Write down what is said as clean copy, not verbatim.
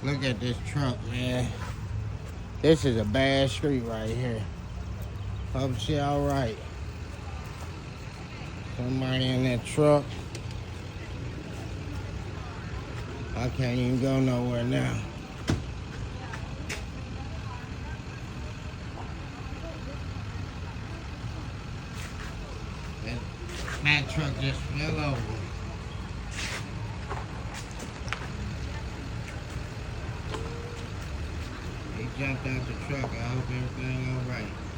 Look at this truck, man. This is a bad street right here. Hope she all right. Somebody in that truck. I can't even go nowhere now. That truck just fell over. He jumped out the truck. I hope everything all right.